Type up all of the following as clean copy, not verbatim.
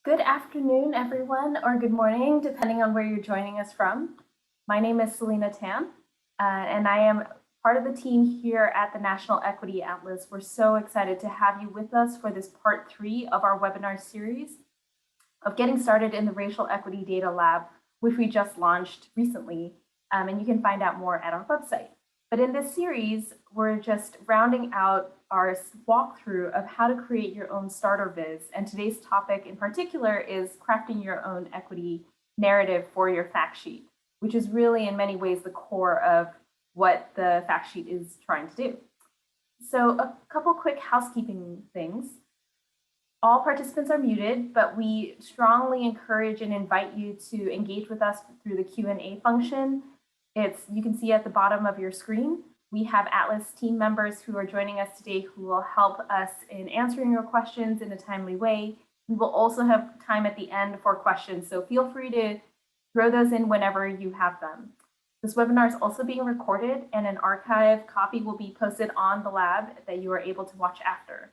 Good afternoon, everyone, or good morning, depending on where you're joining us from. My name is Selena Tan, and I am part of the team here at the National Equity Atlas. We're so excited to have you with us for this part 3 of our webinar series of getting started in the Racial Equity Data Lab, which we just launched recently, and you can find out more at our website. But in this series, we're just rounding out our walkthrough of how to create your own starter viz. And today's topic in particular is crafting your own equity narrative for your fact sheet, which is really in many ways the core of what the fact sheet is trying to do. So a couple quick housekeeping things. All participants are muted, but we strongly encourage and invite you to engage with us through the Q&A function. You can see at the bottom of your screen, we have Atlas team members who are joining us today who will help us in answering your questions in a timely way. We will also have time at the end for questions, so feel free to throw those in whenever you have them. This webinar is also being recorded, and an archive copy will be posted on the lab that you are able to watch after.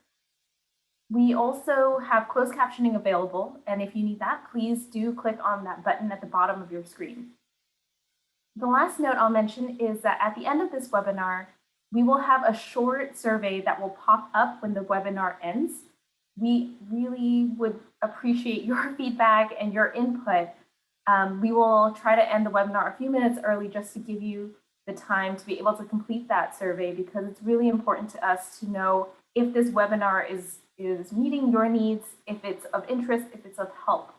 We also have closed captioning available, and if you need that, please do click on that button at the bottom of your screen. The last note I'll mention is that at the end of this webinar, we will have a short survey that will pop up when the webinar ends. We really would appreciate your feedback and your input. We will try to end the webinar a few minutes early just to give you the time to be able to complete that survey, because it's really important to us to know if this webinar is meeting your needs, if it's of interest, if it's of help.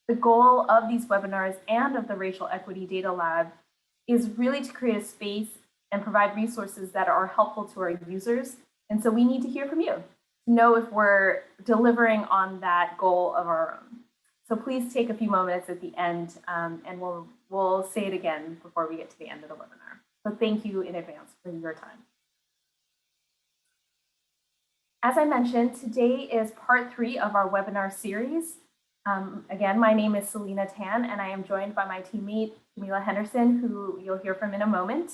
The goal of these webinars and of the Racial Equity Data Lab is really to create a space and provide resources that are helpful to our users. And so we need to hear from you to know if we're delivering on that goal of our own. So please take a few moments at the end, and we'll say it again before we get to the end of the webinar. So thank you in advance for your time. As I mentioned, today is part 3 of our webinar series. Again, my name is Selena Tan, and I am joined by my teammate, Jamila Henderson, who you'll hear from in a moment.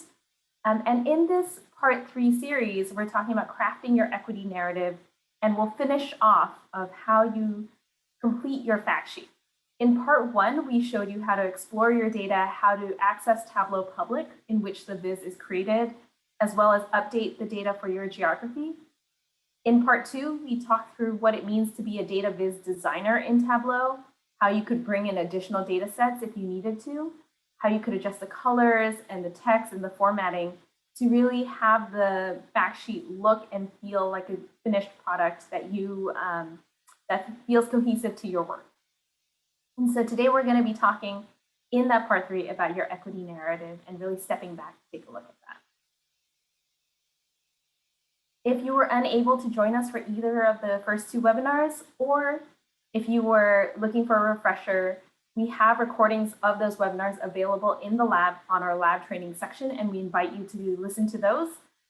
And in this part 3 series, we're talking about crafting your equity narrative, and we'll finish off of how you complete your fact sheet. In part 1, we showed you how to explore your data, how to access Tableau Public, in which the viz is created, as well as update the data for your geography. In part 2, we talked through what it means to be a data viz designer in Tableau, how you could bring in additional data sets if you needed to, how you could adjust the colors and the text and the formatting to really have the fact sheet look and feel like a finished product that that feels cohesive to your work. And so today we're going to be talking in that part 3 about your equity narrative and really stepping back to take a look at that. If you were unable to join us for either of the first 2 webinars, or if you were looking for a refresher, we have recordings of those webinars available in the lab on our lab training section, and we invite you to listen to those.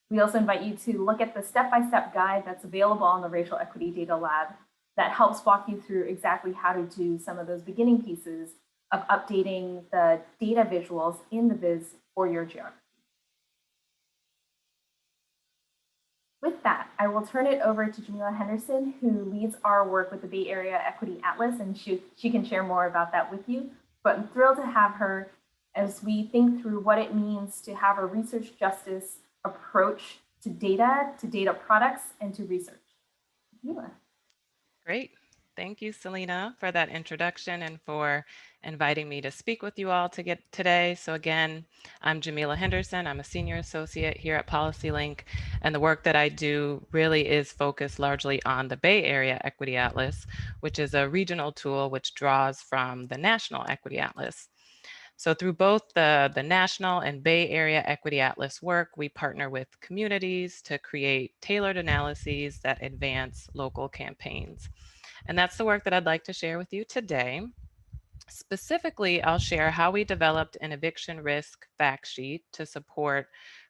We also invite you to look at the step-by-step guide that's available on the Racial Equity Data Lab that helps walk you through exactly how to do some of those beginning pieces of updating the data visuals in the viz for your geography. With that, I will turn it over to Jamila Henderson, who leads our work with the Bay Area Equity Atlas, and she can share more about that with you. But I'm thrilled to have her as we think through what it means to have a research justice approach to data products, and to research. Jamila. Great. Thank you, Selena, for that introduction and for inviting me to speak with you all today. So again, I'm Jamila Henderson. I'm a senior associate here at PolicyLink, and the work that I do really is focused largely on the Bay Area Equity Atlas, which is a regional tool which draws from the National Equity Atlas. So through both the National and Bay Area Equity Atlas work, we partner with communities to create tailored analyses that advance local campaigns. And that's the work that I'd like to share with you today. Specifically, I'll share how we developed an eviction risk fact sheet to support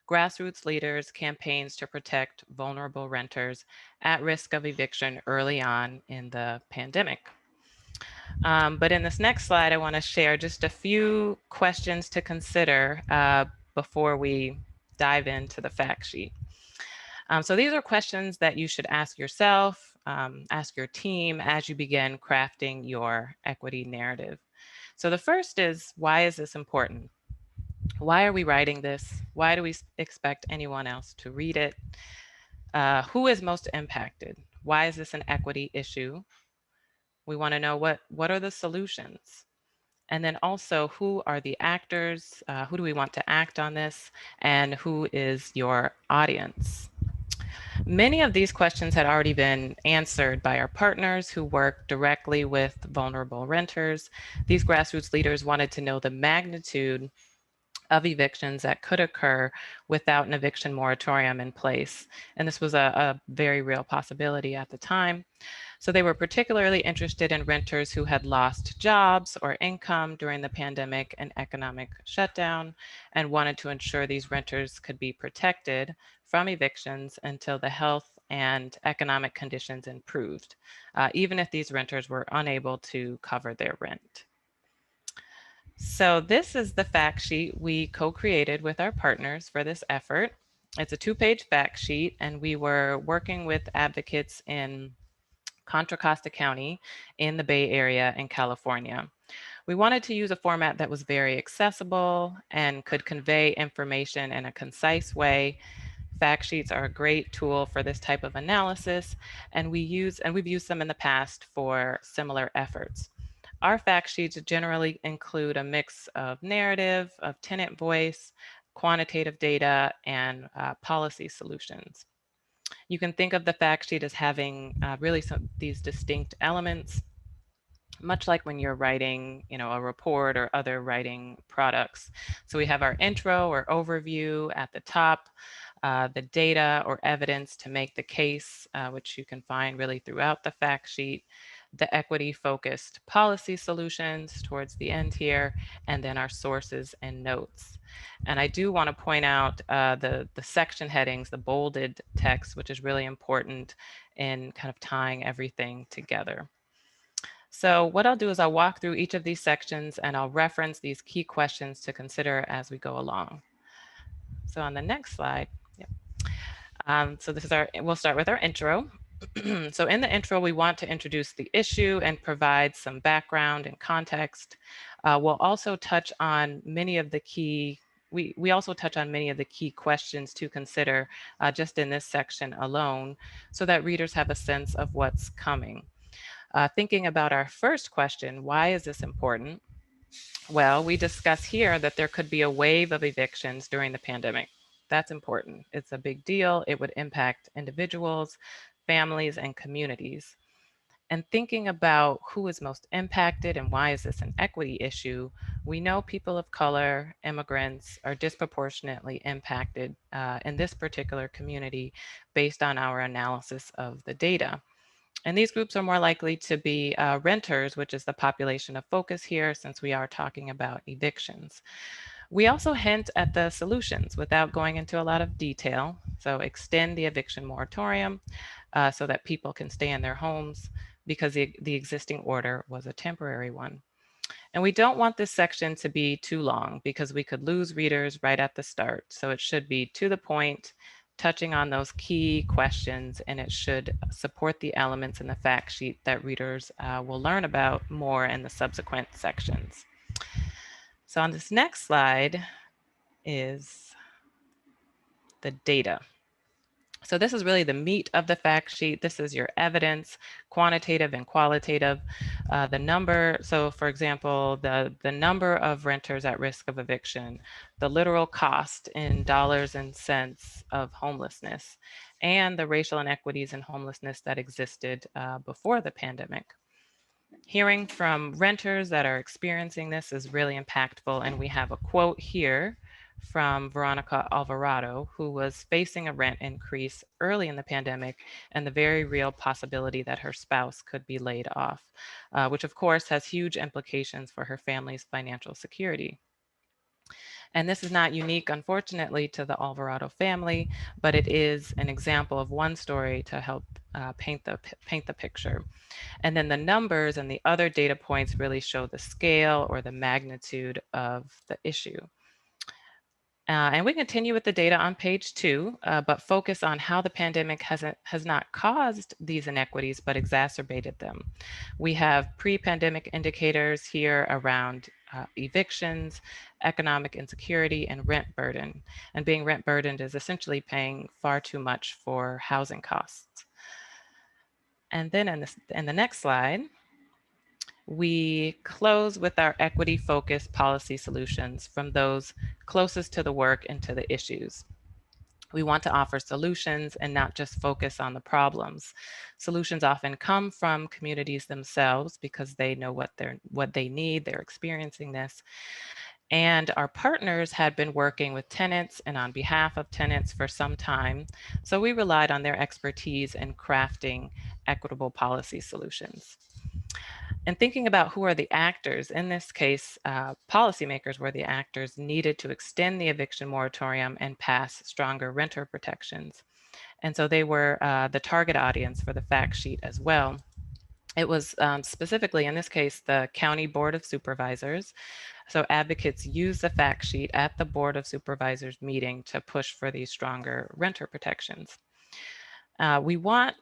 grassroots leaders' campaigns to protect vulnerable renters at risk of eviction early on in the pandemic. But in this next slide, I want to share just a few questions to consider before we dive into the fact sheet. So these are questions that you should ask yourself, ask your team as you begin crafting your equity narrative. So the first is, why is this important? Why are we writing this? Why do we expect anyone else to read it? Who is most impacted? Why is this an equity issue? We want to know what are the solutions? And then also, who are the actors? Who do we want to act on this? And who is your audience? Many of these questions had already been answered by our partners who work directly with vulnerable renters. These grassroots leaders wanted to know the magnitude of evictions that could occur without an eviction moratorium in place. And this was a very real possibility at the time. So they were particularly interested in renters who had lost jobs or income during the pandemic and economic shutdown, and wanted to ensure these renters could be protected from evictions until the health and economic conditions improved, even if these renters were unable to cover their rent. So this is the fact sheet we co-created with our partners for this effort. It's a 2-page fact sheet, and we were working with advocates in Contra Costa County in the Bay Area in California. We wanted to use a format that was very accessible and could convey information in a concise way. Fact sheets are a great tool for this type of analysis, and we've used them in the past for similar efforts. Our fact sheets generally include a mix of narrative, of tenant voice, quantitative data, and policy solutions. You can think of the fact sheet as having really these distinct elements, much like when you're writing, a report or other writing products. So we have our intro or overview at the top, the data or evidence to make the case, which you can find really throughout the fact sheet, the equity-focused policy solutions towards the end here, and then our sources and notes. And I do want to point out the section headings, the bolded text, which is really important in kind of tying everything together. So what I'll do is I'll walk through each of these sections and I'll reference these key questions to consider as we go along. So on the next slide, so we'll start with our intro. So in the intro, we want to introduce the issue and provide some background and context. We'll also touch on many of the key we also touch on many of the key questions to consider just in this section alone, so that readers have a sense of what's coming. Thinking about our first question, why is this important? Well, we discuss here that there could be a wave of evictions during the pandemic. That's important. It's a big deal. It would impact individuals, families, and communities. And thinking about who is most impacted and why is this an equity issue, we know people of color, immigrants, are disproportionately impacted in this particular community based on our analysis of the data. And these groups are more likely to be renters, which is the population of focus here, since we are talking about evictions. We also hint at the solutions without going into a lot of detail. So extend the eviction moratorium so that people can stay in their homes, because the existing order was a temporary one. And we don't want this section to be too long, because we could lose readers right at the start. So it should be to the point, touching on those key questions, and it should support the elements in the fact sheet that readers will learn about more in the subsequent sections. So on this next slide is the data. So this is really the meat of the fact sheet. This is your evidence, quantitative and qualitative. The number, so for example, the number of renters at risk of eviction, the literal cost in dollars and cents of homelessness, and the racial inequities in homelessness that existed before the pandemic. Hearing from renters that are experiencing this is really impactful, and we have a quote here from Veronica Alvarado, who was facing a rent increase early in the pandemic and the very real possibility that her spouse could be laid off, which of course has huge implications for her family's financial security. And this is not unique, unfortunately, to the Alvarado family, but it is an example of one story to help paint the picture. And then the numbers and the other data points really show the scale or the magnitude of the issue. And we continue with the data on page 2, but focus on how the pandemic has not caused these inequities, but exacerbated them. We have pre-pandemic indicators here around evictions, economic insecurity, and rent burden. And being rent burdened is essentially paying far too much for housing costs. And then in the next slide, we close with our equity-focused policy solutions from those closest to the work and to the issues. We want to offer solutions and not just focus on the problems. Solutions often come from communities themselves because they know what they need, they're experiencing this. And our partners had been working with tenants and on behalf of tenants for some time. So we relied on their expertise in crafting equitable policy solutions. And thinking about who are the actors, in this case, policymakers were the actors needed to extend the eviction moratorium and pass stronger renter protections. And so they were the target audience for the fact sheet as well. It was specifically, in this case, the County Board of Supervisors. So advocates use the fact sheet at the Board of Supervisors meeting to push for these stronger renter protections. We want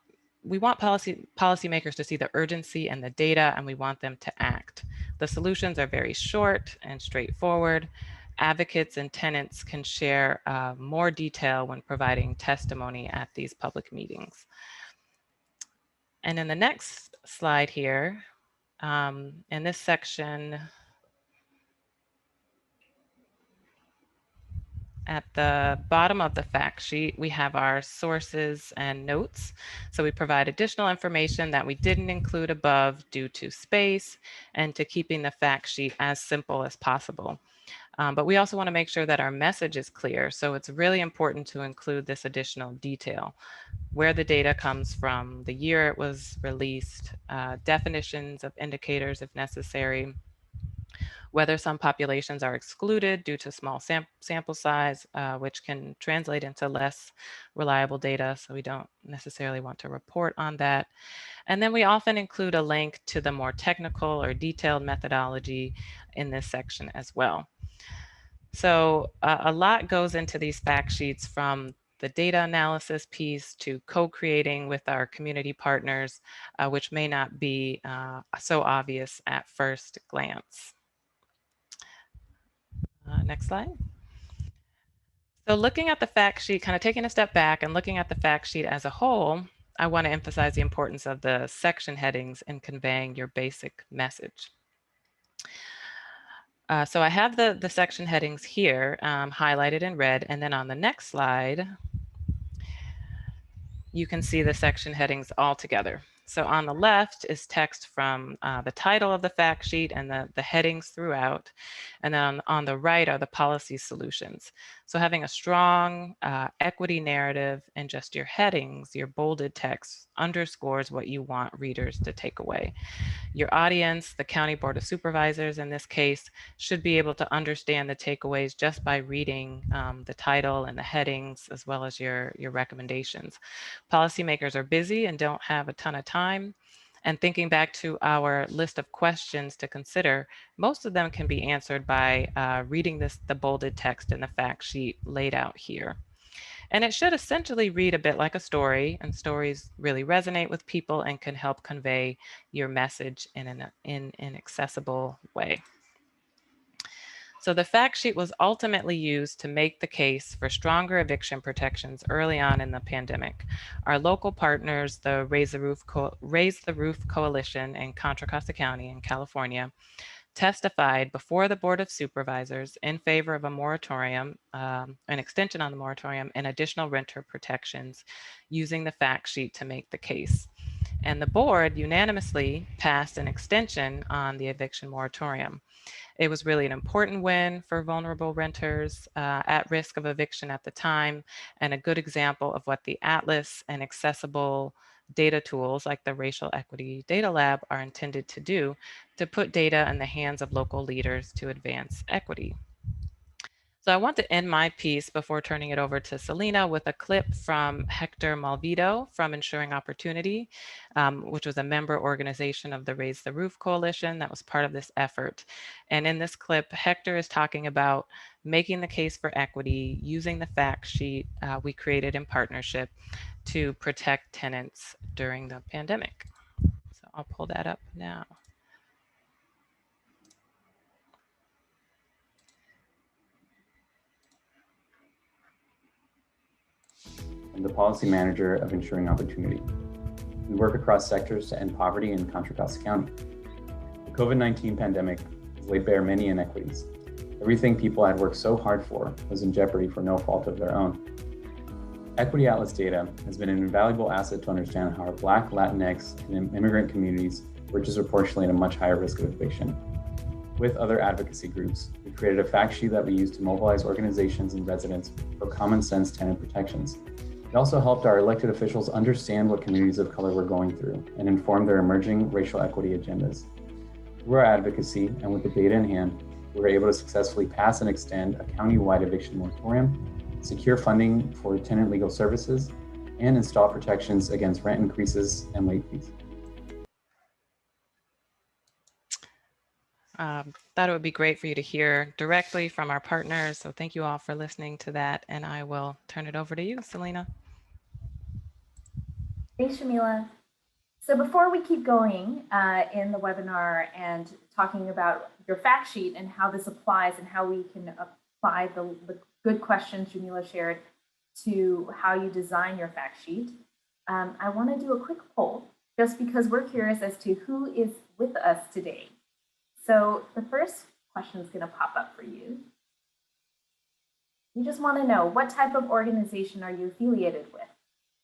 policymakers to see the urgency and the data, and we want them to act. The solutions are very short and straightforward. Advocates and tenants can share more detail when providing testimony at these public meetings. And in the next slide here, in this section, at the bottom of the fact sheet, we have our sources and notes. So we provide additional information that we didn't include above due to space and to keeping the fact sheet as simple as possible. But we also want to make sure that our message is clear. So it's really important to include this additional detail: where the data comes from, the year it was released, definitions of indicators if necessary, whether some populations are excluded due to small sample size, which can translate into less reliable data. So we don't necessarily want to report on that. And then we often include a link to the more technical or detailed methodology in this section as well. So a lot goes into these fact sheets, from the data analysis piece to co-creating with our community partners, which may not be so obvious at first glance. Next slide. So looking at the fact sheet, kind of taking a step back and looking at the fact sheet as a whole, I want to emphasize the importance of the section headings in conveying your basic message. So I have the section headings here highlighted in red, and then on the next slide, you can see the section headings all together. So on the left is text from the title of the fact sheet and the headings throughout. And then on the right are the policy solutions. So having a strong equity narrative and just your headings, your bolded text, underscores what you want readers to take away. Your audience, the County Board of Supervisors in this case, should be able to understand the takeaways just by reading the title and the headings, as well as your recommendations. Policymakers are busy and don't have a ton of time. And thinking back to our list of questions to consider, most of them can be answered by reading the bolded text in the fact sheet laid out here. And it should essentially read a bit like a story, and stories really resonate with people and can help convey your message in an accessible way. So the fact sheet was ultimately used to make the case for stronger eviction protections early on in the pandemic. Our local partners, the Raise the Roof Coalition in Contra Costa County in California, testified before the Board of Supervisors in favor of a moratorium, an extension on the moratorium, and additional renter protections, using the fact sheet to make the case. And the board unanimously passed an extension on the eviction moratorium. It was really an important win for vulnerable renters at risk of eviction at the time, and a good example of what the Atlas and accessible data tools like the Racial Equity Data Lab are intended to do, to put data in the hands of local leaders to advance equity. So I want to end my piece before turning it over to Selena with a clip from Hector Malvito from Ensuring Opportunity, which was a member organization of the Raise the Roof Coalition that was part of this effort. And in this clip, Hector is talking about making the case for equity using the fact sheet we created in partnership to protect tenants during the pandemic. So I'll pull that up now. I'm the policy manager of Ensuring Opportunity. We work across sectors to end poverty in Contra Costa County. The COVID-19 pandemic has laid bare many inequities. Everything people had worked so hard for was in jeopardy for no fault of their own. Equity Atlas data has been an invaluable asset to understand how our Black, Latinx, and immigrant communities were disproportionately at a much higher risk of eviction. With other advocacy groups, we created a fact sheet that we used to mobilize organizations and residents for common sense tenant protections. It also helped our elected officials understand what communities of color were going through and inform their emerging racial equity agendas. Through our advocacy and with the data in hand, we were able to successfully pass and extend a county-wide eviction moratorium, secure funding for tenant legal services, and install protections against rent increases and late fees. Thought it would be great for you to hear directly from our partners. So thank you all for listening to that. And I will turn it over to you, Selena. Thanks, Shamila. So before we keep going in the webinar and talking about your fact sheet and how this applies and how we can apply the good questions Jamila shared to how you design your fact sheet, I want to do a quick poll just because we're curious as to who is with us today. So the first question is going to pop up for you. We just want to know, what type of organization are you affiliated with?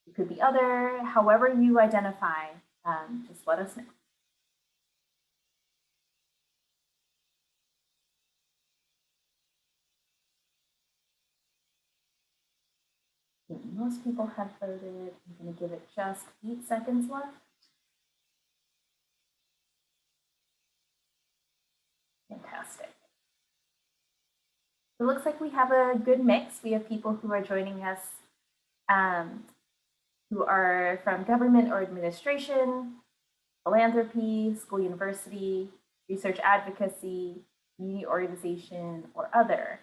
It could be other, however you identify, just let us know. Most people have voted. I'm going to give it just 8 seconds left. Fantastic. It looks like we have a good mix. We have people who are joining us who are from government or administration, philanthropy, school university, research advocacy, community organization, or other.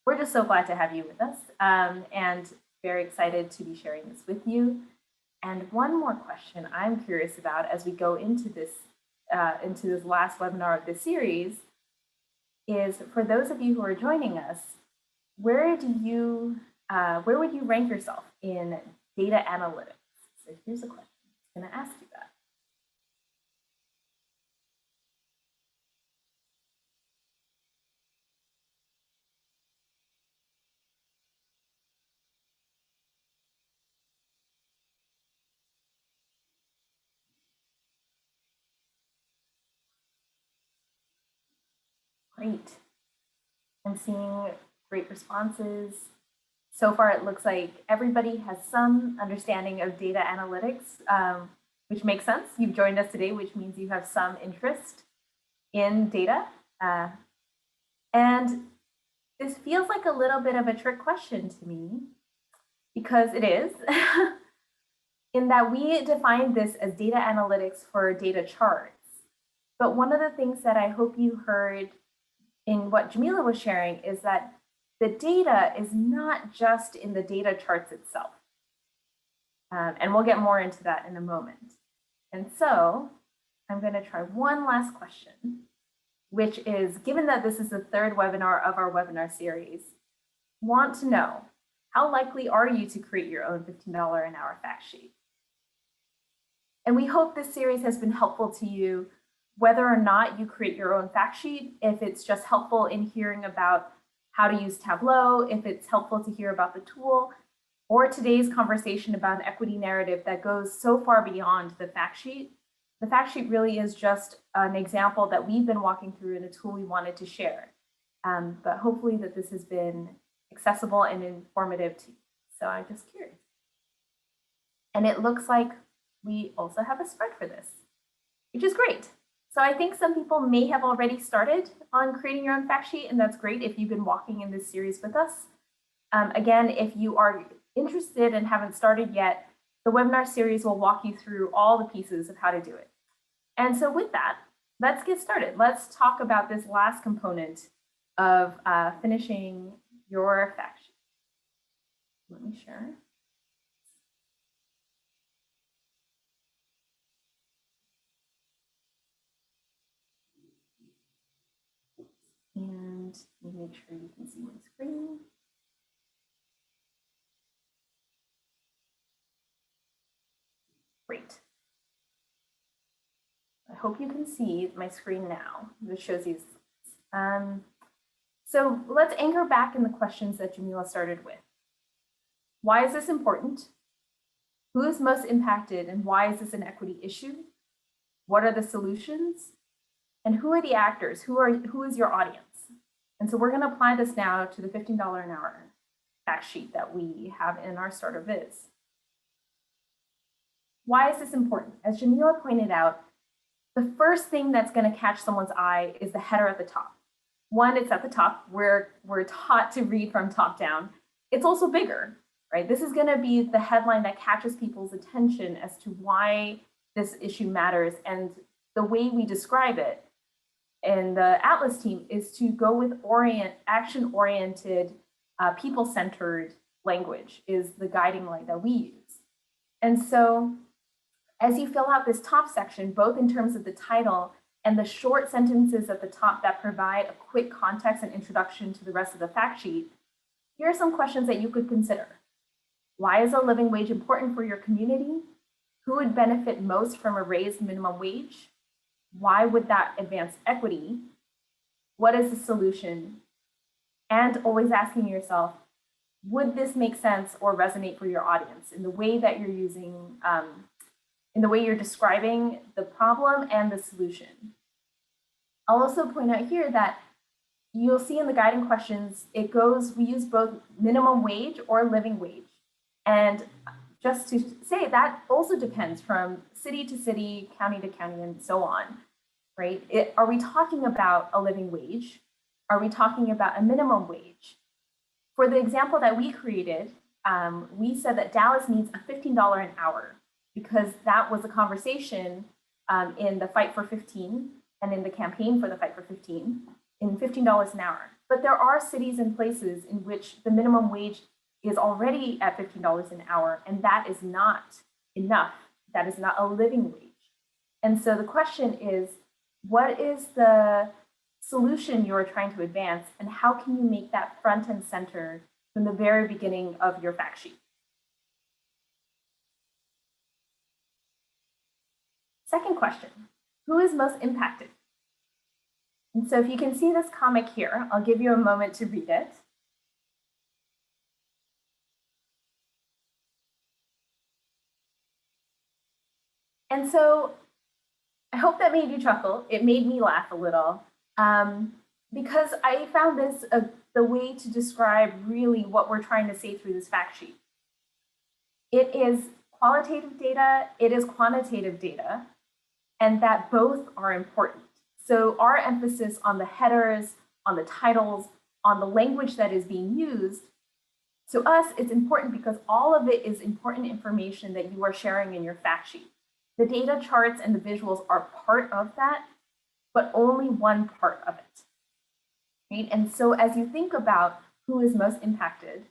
We're just so glad to have you with us and very excited to be sharing this with you. And one more question I'm curious about as we go into this last webinar of this series is, for those of you who are joining us, where would you rank yourself in data analytics? So here's a question. I'm going to ask you that. Great. I'm seeing great responses. So far, it looks like everybody has some understanding of data analytics, which makes sense. You've joined us today, which means you have some interest in data. And this feels like a little bit of a trick question to me, because it is, in that we define this as data analytics for data charts. But one of the things that I hope you heard in what Jamila was sharing is that the data is not just in the data charts itself. And we'll get more into that in a moment. And so I'm going to try one last question, which is, given that this is the third webinar of our webinar series, want to know, how likely are you to create your own $15 an hour fact sheet? And we hope this series has been helpful to you, whether or not you create your own fact sheet, if it's just helpful in hearing about how to use Tableau, if it's helpful to hear about the tool, or today's conversation about an equity narrative that goes so far beyond the fact sheet. The fact sheet really is just an example that we've been walking through in a tool we wanted to share. But hopefully that this has been accessible and informative to you. So I'm just curious. And it looks like we also have a spread for this, which is great. So I think some people may have already started on creating your own fact sheet, and that's great if you've been walking in this series with us. Again, if you are interested and haven't started yet, the webinar series will walk you through all the pieces of how to do it. And so with that, let's get started. Let's talk about this last component of finishing your fact sheet. Let me share. And make sure you can see my screen. Great. I hope you can see my screen now. This shows you. So let's anchor back in the questions that Jamila started with. Why is this important? Who is most impacted and why is this an equity issue? What are the solutions? And who are the actors? Who is your audience? And so we're going to apply this now to the $15 an hour fact sheet that we have in our starter viz. Why is this important? As Jamila pointed out, the first thing that's going to catch someone's eye is the header at the top. One, it's at the top. We're taught to read from top down. It's also bigger, right? This is going to be the headline that catches people's attention as to why this issue matters. And the way we describe it in the Atlas team is to go with action-oriented, people-centered language is the guiding light that we use. And so as you fill out this top section, both in terms of the title and the short sentences at the top that provide a quick context and introduction to the rest of the fact sheet, here are some questions that you could consider. Why is a living wage important for your community? Who would benefit most from a raised minimum wage? Why would that advance equity? What is the solution? And always asking yourself, would this make sense or resonate for your audience in the way that you're using, in the way you're describing the problem and the solution? I'll also point out here that you'll see in the guiding questions, we use both minimum wage or living wage. And just to say that also depends from city to city, county to county, and so on, right? Are we talking about a living wage? Are we talking about a minimum wage? For the example that we created, we said that Dallas needs a $15 an hour because that was a conversation in the Fight for 15 and in the campaign for the Fight for 15 in $15 an hour. But there are cities and places in which the minimum wage is already at $15 an hour, and that is not enough. That is not a living wage. And so the question is, what is the solution you're trying to advance, and how can you make that front and center from the very beginning of your fact sheet? Second question, who is most impacted? And so if you can see this comic here, I'll give you a moment to read it. And so I hope that made you chuckle. It made me laugh a little because I found this the way to describe really what we're trying to say through this fact sheet. It is qualitative data, it is quantitative data, and that both are important. So our emphasis on the headers, on the titles, on the language that is being used, to us, it's important because all of it is important information that you are sharing in your fact sheet. The data charts and the visuals are part of that, but only one part of it. Right? And so as you think about who is most impacted,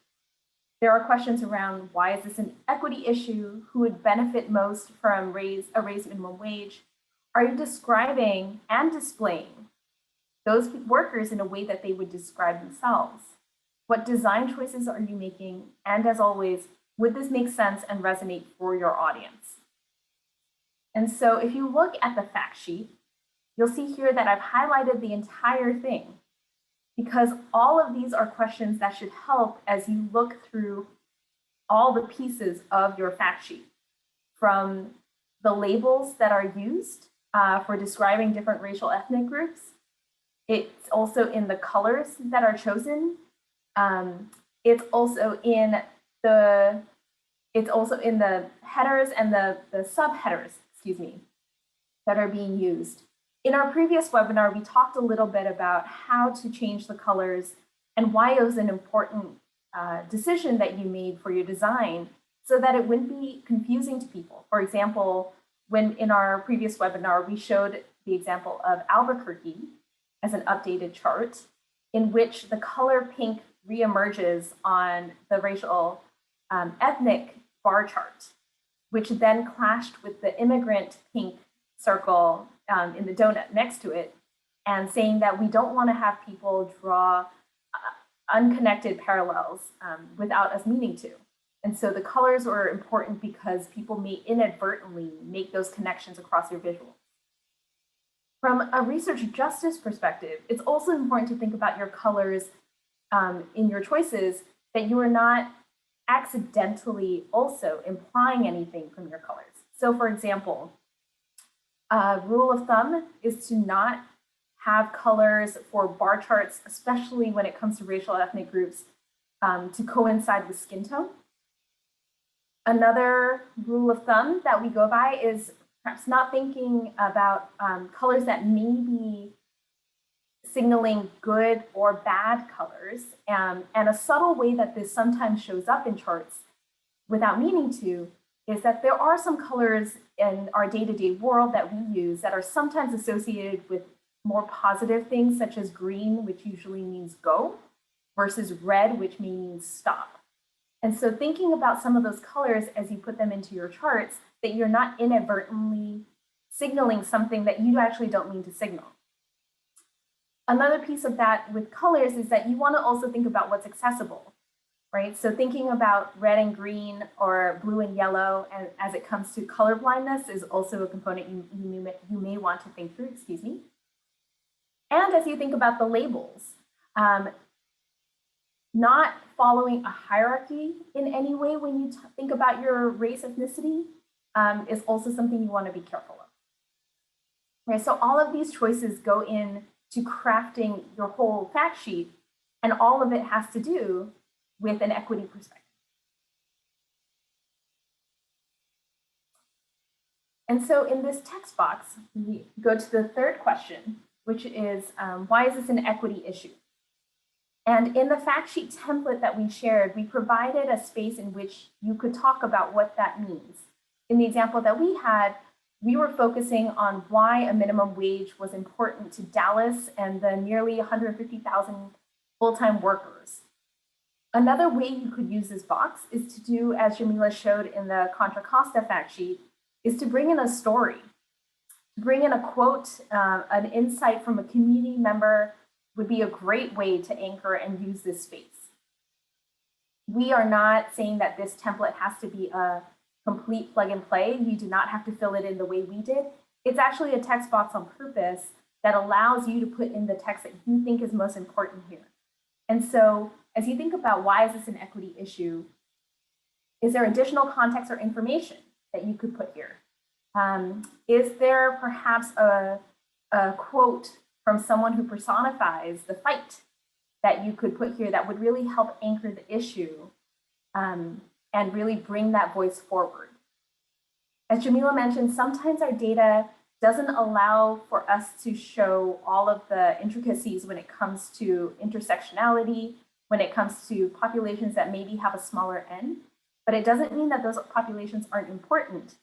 there are questions around why is this an equity issue? Who would benefit most from a raised minimum wage? Are you describing and displaying those workers in a way that they would describe themselves? What design choices are you making? And as always, would this make sense and resonate for your audience? And so if you look at the fact sheet, you'll see here that I've highlighted the entire thing because all of these are questions that should help as you look through all the pieces of your fact sheet, from the labels that are used for describing different racial ethnic groups. It's also in the colors that are chosen. It's also in the headers and the subheaders, that are being used. In our previous webinar, we talked a little bit about how to change the colors and why it was an important decision that you made for your design so that it wouldn't be confusing to people. For example, when in our previous webinar, we showed the example of Albuquerque as an updated chart in which the color pink reemerges on the racial ethnic bar chart, which then clashed with the immigrant pink circle in the donut next to it, and saying that we don't want to have people draw unconnected parallels without us meaning to. And so the colors are important because people may inadvertently make those connections across your visual. From a research justice perspective, it's also important to think about your colors in your choices, that you are not accidentally also implying anything from your colors. So for example, a rule of thumb is to not have colors for bar charts, especially when it comes to racial ethnic groups, to coincide with skin tone. Another rule of thumb that we go by is perhaps not thinking about colors that may be signaling good or bad colors. And a subtle way that this sometimes shows up in charts without meaning to is that there are some colors in our day-to-day world that we use that are sometimes associated with more positive things, such as green, which usually means go, versus red, which may mean stop. And so thinking about some of those colors as you put them into your charts, that you're not inadvertently signaling something that you actually don't mean to signal. Another piece of that with colors is that you want to also think about what's accessible, right? So thinking about red and green or blue and yellow, and as it comes to color blindness, is also a component you may want to think through, excuse me. And as you think about the labels, not following a hierarchy in any way when you think about your race, ethnicity, is also something you want to be careful of. Right, so all of these choices go in to crafting your whole fact sheet, and all of it has to do with an equity perspective. And so in this text box, we go to the third question, which is, why is this an equity issue? And in the fact sheet template that we shared, we provided a space in which you could talk about what that means. In the example that we had, we were focusing on why a minimum wage was important to Dallas and the nearly 150,000 full-time workers. Another way you could use this box is to do, as Jamila showed in the Contra Costa fact sheet, is to bring in a story, bring in a quote, an insight from a community member would be a great way to anchor and use this space. We are not saying that this template has to be a complete plug and play. You do not have to fill it in the way we did. It's actually a text box on purpose that allows you to put in the text that you think is most important here. And so as you think about why is this an equity issue, is there additional context or information that you could put here? Is there perhaps a quote from someone who personifies the fight that you could put here that would really help anchor the issue and really bring that voice forward? As Jamila mentioned, sometimes our data doesn't allow for us to show all of the intricacies when it comes to intersectionality, when it comes to populations that maybe have a smaller N, but it doesn't mean that those populations aren't important.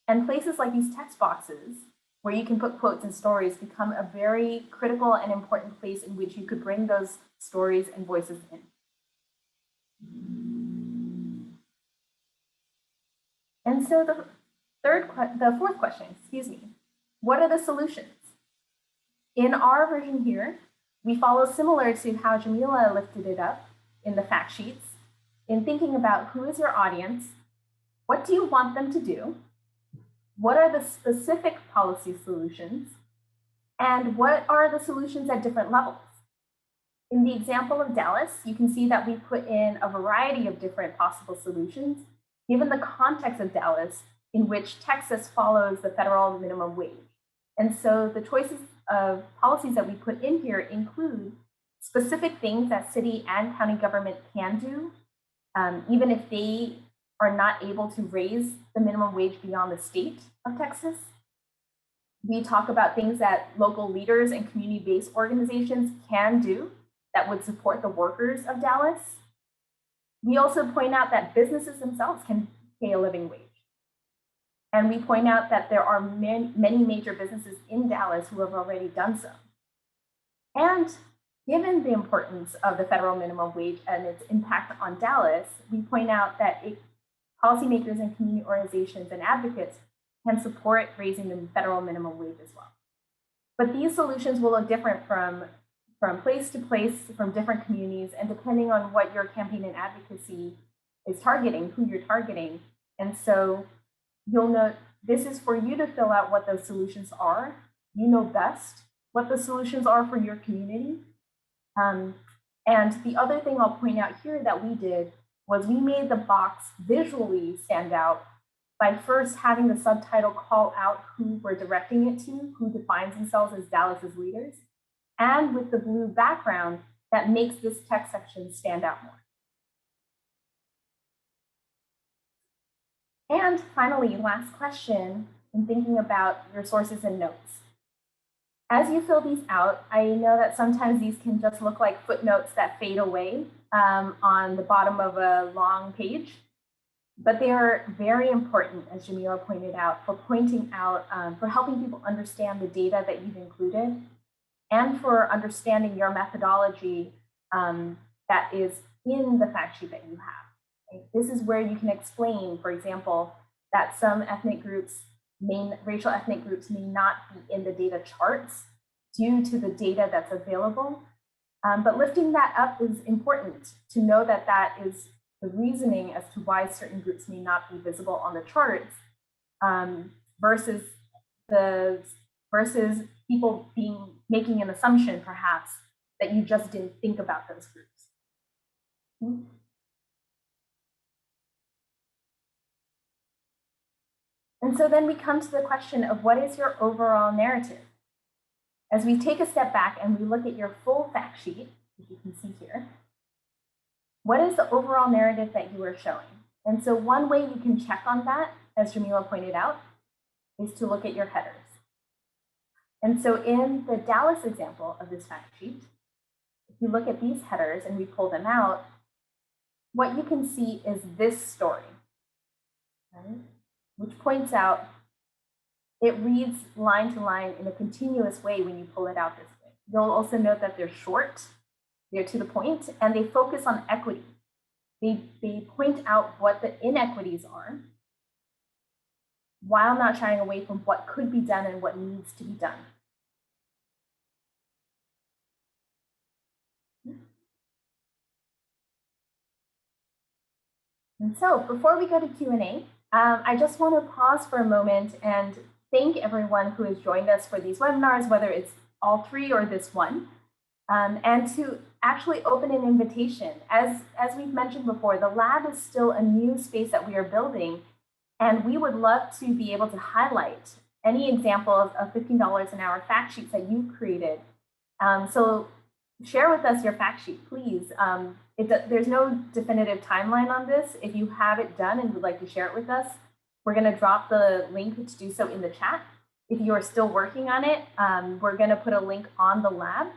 And places like these text boxes, where you can put quotes and stories, become a very critical and important place in which you could bring those stories and voices in. And so the fourth question, excuse me, what are the solutions? In our version here, we follow similar to how Jamila lifted it up in the fact sheets, in thinking about who is your audience, what do you want them to do, what are the specific policy solutions, and what are the solutions at different levels? In the example of Dallas, you can see that we put in a variety of different possible solutions, given the context of Dallas, in which Texas follows the federal minimum wage. And so the choices of policies that we put in here include specific things that city and county government can do, even if they are not able to raise the minimum wage beyond the state of Texas. We talk about things that local leaders and community-based organizations can do that would support the workers of Dallas. We also point out that businesses themselves can pay a living wage. And we point out that there are many major businesses in Dallas who have already done so. And given the importance of the federal minimum wage and its impact on Dallas, we point out that policymakers and community organizations and advocates can support raising the federal minimum wage as well. But these solutions will look different from place to place, from different communities, and depending on what your campaign and advocacy is targeting, who you're targeting. And so you'll know this is for you to fill out what those solutions are. You know best what the solutions are for your community. And the other thing I'll point out here that we did was we made the box visually stand out by first having the subtitle call out who we're directing it to, who defines themselves as Dallas's leaders, and with the blue background that makes this text section stand out more. And finally, last question, in thinking about your sources and notes. As you fill these out, I know that sometimes these can just look like footnotes that fade away on the bottom of a long page, but they are very important, as Jamila pointed out, for pointing out, for helping people understand the data that you've included, and for understanding your methodology that is in the fact sheet that you have. Okay? This is where you can explain, for example, that some racial ethnic groups may not be in the data charts due to the data that's available. But lifting that up is important to know that that is the reasoning as to why certain groups may not be visible on the charts versus people making an assumption perhaps that you just didn't think about those groups. And so then we come to the question of what is your overall narrative? As we take a step back and we look at your full fact sheet, as you can see here, what is the overall narrative that you are showing? And so one way you can check on that, as Jamila pointed out, is to look at your headers. And so in the Dallas example of this fact sheet, if you look at these headers and we pull them out, what you can see is this story, right? Which points out, it reads line to line in a continuous way when you pull it out this way. You'll also note that they're short, they're to the point, and they focus on equity. They point out what the inequities are while not shying away from what could be done and what needs to be done. And so before we go to Q&A, I just want to pause for a moment and thank everyone who has joined us for these webinars, whether it's all three or this one, and to actually open an invitation. As we've mentioned before, the lab is still a new space that we are building, and we would love to be able to highlight any examples of $15 an hour fact sheets that you've created. So share with us your fact sheet, please. There's no definitive timeline on this. If you have it done and would like to share it with us, we're going to drop the link to do so in the chat. If you are still working on it, we're going to put a link on the lab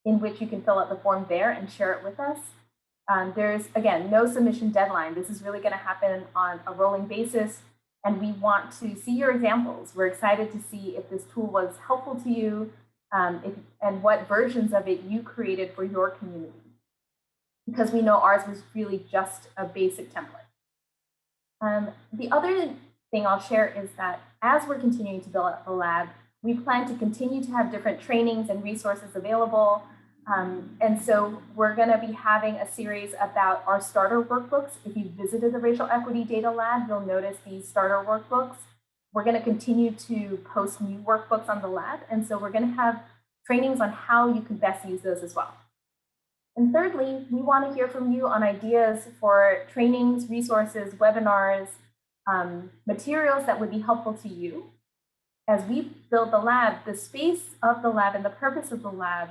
in which you can fill out the form there and share it with us. There's, again, no submission deadline. This is really going to happen on a rolling basis, and we want to see your examples. We're excited to see if this tool was helpful to you and what versions of it you created for your community, because we know ours was really just a basic template. The other thing I'll share is that as we're continuing to build up the lab, we plan to continue to have different trainings and resources available. And so we're going to be having a series about our starter workbooks. If you visited the Racial Equity Data Lab, you'll notice these starter workbooks. We're going to continue to post new workbooks on the lab. And so we're going to have trainings on how you can best use those as well. And thirdly, we want to hear from you on ideas for trainings, resources, webinars, materials that would be helpful to you. As we build the lab, the space of the lab and the purpose of the lab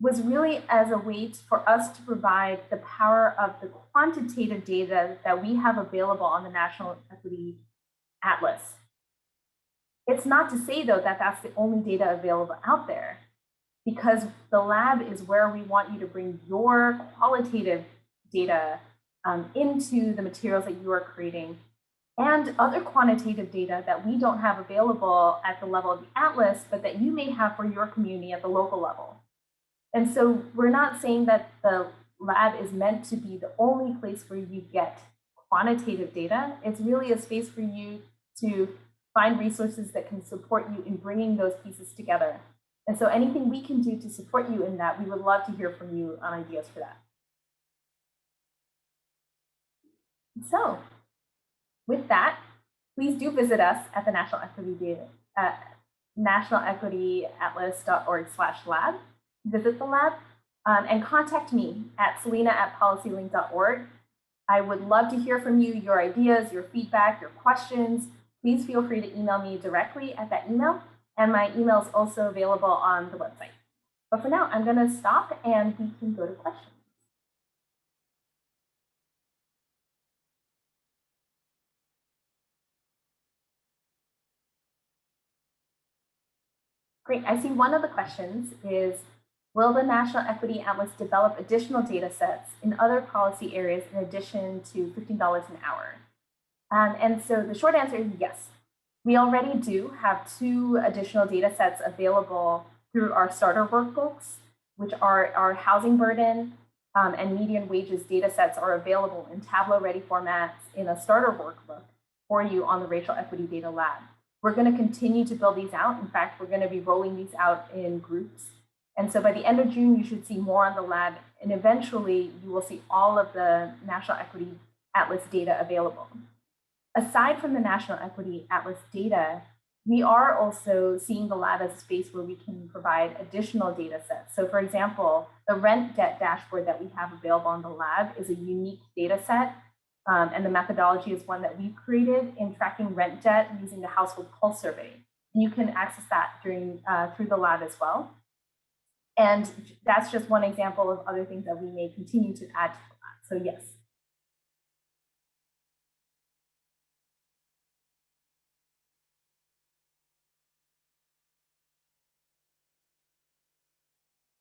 was really as a way for us to provide the power of the quantitative data that we have available on the National Equity Atlas. It's not to say, though, that that's the only data available out there, because the lab is where we want you to bring your qualitative data into the materials that you are creating, and other quantitative data that we don't have available at the level of the atlas, but that you may have for your community at the local level. And so we're not saying that the lab is meant to be the only place where you get quantitative data. It's really a space for you to find resources that can support you in bringing those pieces together. And so anything we can do to support you in that, we would love to hear from you on ideas for that. So with that, please do visit us at the National Equity Data at nationalequityatlas.org/lab. Visit the lab and contact me at selena@policylink.org. I would love to hear from you, your ideas, your feedback, your questions. Please feel free to email me directly at that email, and my email is also available on the website. But for now, I'm going to stop and we can go to questions. Great. I see one of the questions is, will the National Equity Atlas develop additional data sets in other policy areas in addition to $15 an hour? And so the short answer is yes. We already do have 2 additional data sets available through our starter workbooks, which are our housing burden and median wages data sets are available in Tableau-ready formats in a starter workbook for you on the Racial Equity Data Lab. We're going to continue to build these out. In fact, we're going to be rolling these out in groups. And so by the end of June, you should see more on the lab. And eventually, you will see all of the National Equity Atlas data available. Aside from the National Equity Atlas data, we are also seeing the lab as a space where we can provide additional data sets. So for example, the rent debt dashboard that we have available on the lab is a unique data set. And the methodology is one that we've created in tracking rent debt using the household pulse survey. And you can access that through the lab as well. And that's just one example of other things that we may continue to add to the lab. So yes.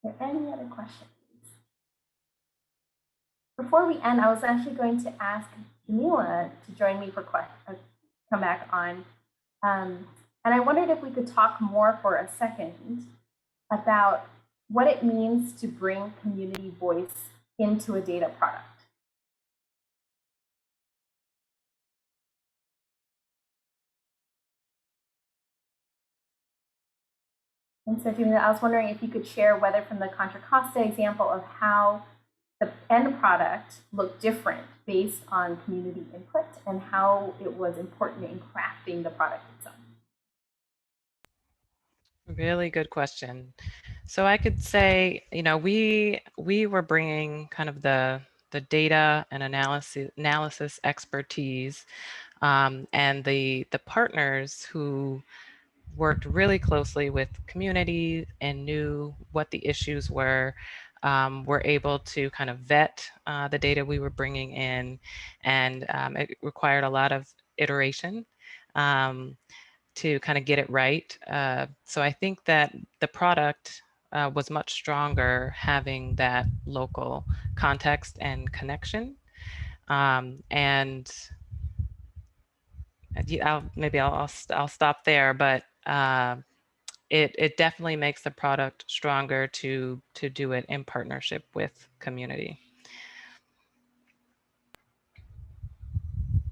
Are there any other questions? Before we end, I was actually going to ask Jamila to join me for come back on. And I wondered if we could talk more for a second about what it means to bring community voice into a data product. And so, Jamila, I was wondering if you could share whether from the Contra Costa example of how the end product looked different based on community input and how it was important in crafting the product itself. Really good question. So I could say, we were bringing kind of the data and analysis expertise, and the partners who worked really closely with community and knew what the issues were able to kind of vet the data we were bringing in, and it required a lot of iteration to kind of get it right. So I think that the product was much stronger having that local context and connection. And I'll stop there, but it definitely makes the product stronger to do it in partnership with community.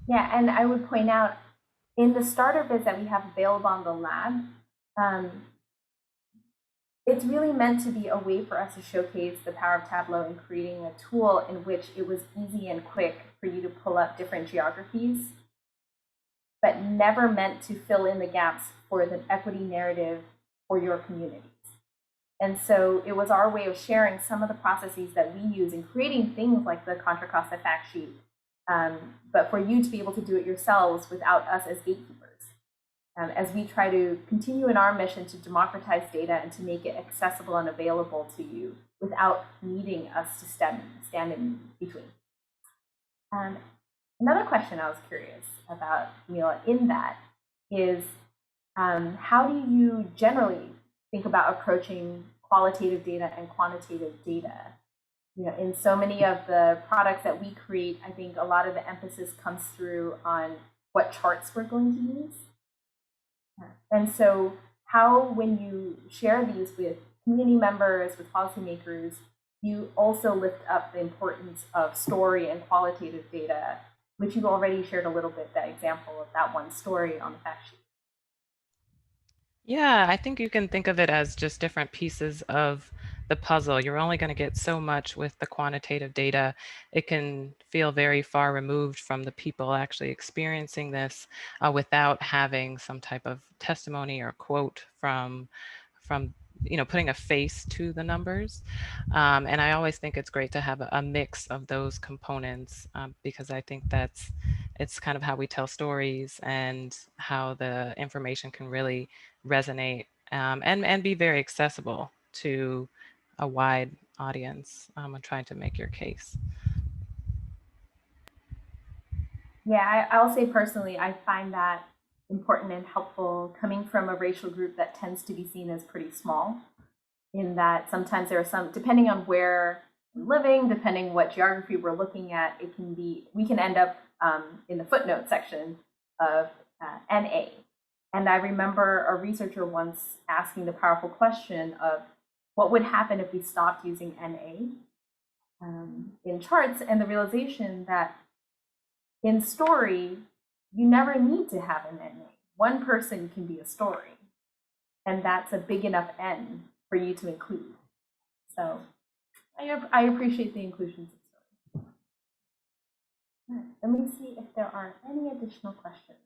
Yeah, and I would point out in the starter bits that we have available on the lab, it's really meant to be a way for us to showcase the power of Tableau in creating a tool in which it was easy and quick for you to pull up different geographies, but never meant to fill in the gaps for the equity narrative for your communities. And so it was our way of sharing some of the processes that we use in creating things like the Contra Costa fact sheet, but for you to be able to do it yourselves without us as gatekeepers. As we try to continue in our mission to democratize data and to make it accessible and available to you without needing us to stand in between. Another question I was curious about, in that is, How do you generally think about approaching qualitative data and quantitative data? In so many of the products that we create, I think a lot of the emphasis comes through on what charts we're going to use. And so how, when you share these with community members, with policymakers, you also lift up the importance of story and qualitative data, which you've already shared a little bit, that example of that one story on the fact sheet. Yeah, I think you can think of it as just different pieces of the puzzle. You're only going to get so much with the quantitative data. It can feel very far removed from the people actually experiencing this without having some type of testimony or quote from putting a face to the numbers. And I always think it's great to have a mix of those components because I think it's kind of how we tell stories and how the information can really resonate and be very accessible to a wide audience when trying to make your case. Yeah, I'll say personally, I find that important and helpful coming from a racial group that tends to be seen as pretty small, in that sometimes there are some, depending on where we're living, depending what geography we're looking at, it can be, we can end up in the footnote section of NA. And I remember a researcher once asking the powerful question of what would happen if we stopped using NA in charts, and the realization that in story, you never need to have an NA. One person can be a story, and that's a big enough N for you to include. So I appreciate the inclusions of story. All right, let me see if there are any additional questions.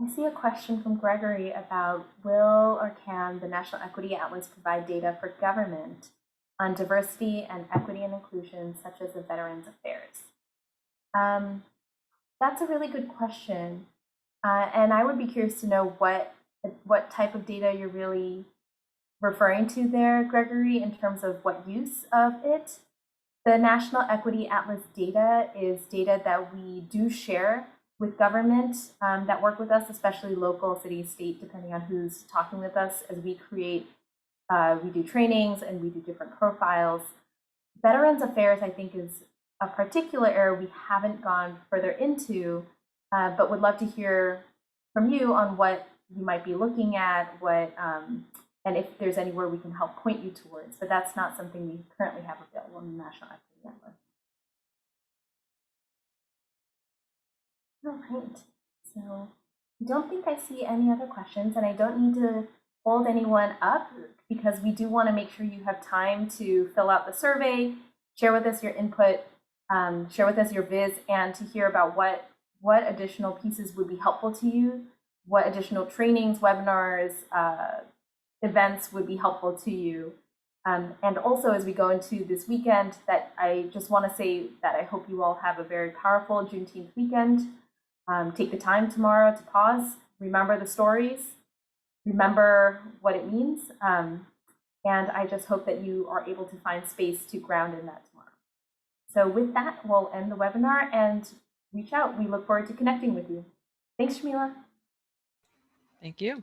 I see a question from Gregory about will or can the National Equity Atlas provide data for government on diversity and equity and inclusion, such as the Veterans Affairs? That's a really good question. And I would be curious to know what type of data you're really referring to there, Gregory, in terms of what use of it. The National Equity Atlas data is data that we do share with government that work with us, especially local, city, state, depending on who's talking with us, as we create, we do trainings and we do different profiles. Veterans Affairs, I think, is a particular area we haven't gone further into, but would love to hear from you on what you might be looking at, and if there's anywhere we can help point you towards. But that's not something we currently have available in the National Equity Atlas. All right, so I don't think I see any other questions, and I don't need to hold anyone up because we do want to make sure you have time to fill out the survey, share with us your input, share with us your viz, and to hear about what additional pieces would be helpful to you, what additional trainings, webinars, events would be helpful to you. And also, as we go into this weekend, that I just want to say that I hope you all have a very powerful Juneteenth weekend. Take the time tomorrow to pause, remember the stories, remember what it means, and I just hope that you are able to find space to ground in that tomorrow. So with that, we'll end the webinar and reach out. We look forward to connecting with you. Thanks, Shamila. Thank you.